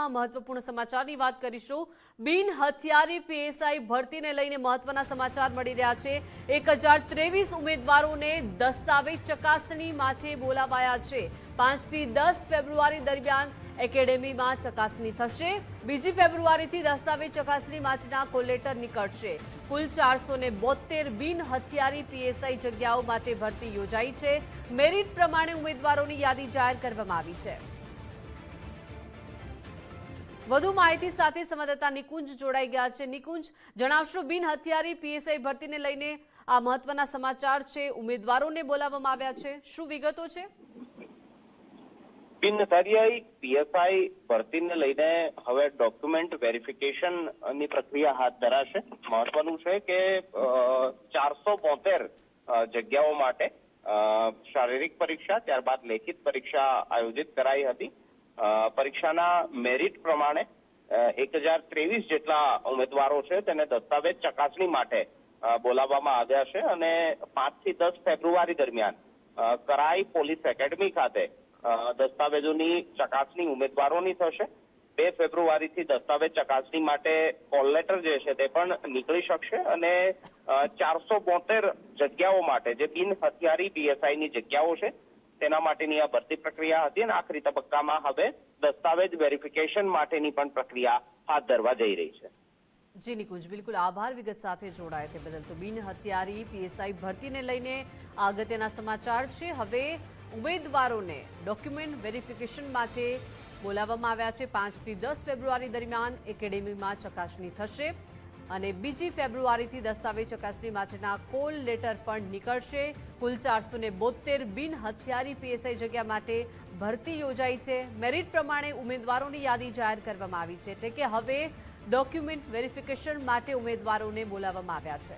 બુલેટિનમાં મહત્વપૂર્ણ સમાચારની વાત કરીશું। બિન હથિયારી પીએસઆઈ ભરતીને લઈને મહત્વના સમાચાર મળી રહ્યા છે। 1023 ઉમેદવારોને દસ્તાવેજ ચકાસણી માટે બોલાવાયા છે। 5 થી 10 ફેબ્રુઆરી દરમિયાન એકેડેમીમાં ચકાસણી થશે। 2 ફેબ્રુઆરીથી દસ્તાવેજ ચકાસણી માટેના કોલ લેટર નીકળશે। કુલ 472 બિન હથિયારી પીએસઆઈ જગ્યાઓ માટે ભરતી યોજાઈ છે। મેરિટ પ્રમાણે ઉમેદવારોની યાદી જાહેર કરવામાં આવી છે। વધુ માહિતી સાથે સંવાદદાતા નિકુંજ જોડાઈ ગયા છે। નિકુંજ, જણાવશો બિન હથિયારી પીએસઆઈ ભરતીને લઈને આ મહત્વના સમાચાર છે, ઉમેદવારોને બોલાવવામાં આવ્યા છે, શું વિગતો છે? બિન હથિયારી પીએસઆઈ ભરતીને લઈને હવે ડોક્યુમેન્ટ વેરિફિકેશન ની પ્રક્રિયા હાથ ધરાશે। મહત્વનું છે કે 472 જગ્યાઓ માટે શારીરિક પરીક્ષા ત્યારબાદ લેખિત પરીક્ષા આયોજિત કરાઈ હતી। પરીક્ષાના મેરિટ પ્રમાણે 1023 જેટલા ઉમેદવારો છે તેને દસ્તાવેજ ચકાસણી માટે બોલાવવામાં આવ્યા છે અને 5 થી 10 ફેબ્રુઆરી દરમિયાન કરાઈ પોલીસ એકેડમી ખાતે દસ્તાવેજોની ચકાસણી ઉમેદવારોની થશે। 2 ફેબ્રુઆરીથી દસ્તાવેજ ચકાસણી માટે કોલ લેટર જે છે તે પણ નીકળી શકશે અને 472 જગ્યાઓ માટે જે બિન હથિયારી પીએસઆઈની જગ્યાઓ છે તેના માટેની આ ભરતી પ્રક્રિયા હતી અને આખરી તબક્કામાં હવે દસ્તાવેજ વેરિફિકેશન માટેની પણ પ્રક્રિયા હાથ ધરવા જઈ રહી છે। જી નિકુંજ, બિલકુલ આભાર વિગત સાથે જોડાયા તે બદલ। તો બિન હથિયારી પીએસઆઈ ભરતીને લઈને અગત્યના સમાચાર છે। હવે ઉમેદવારોને ડોક્યુમેન્ટ વેરિફિકેશન માટે બોલાવવામાં આવ્યા છે। 5 થી 10 ફેબ્રુઆરી દરમિયાન એકેડેમીમાં ચકાસણી થશે અને 2 ફેબ્રુઆરીથી દસ્તાવેજ ચકાસણી માટેના કોલ લેટર પણ નીકળશે। કુલ 472 બિન હથિયારી પીએસઆઈ જગ્યા માટે ભરતી યોજાઈ છે। મેરિટ પ્રમાણે ઉમેદવારોની યાદી જાહેર કરવામાં આવી છે, એટલે કે હવે ડોક્યુમેન્ટ વેરિફિકેશન માટે ઉમેદવારોને બોલાવવામાં આવ્યા છે।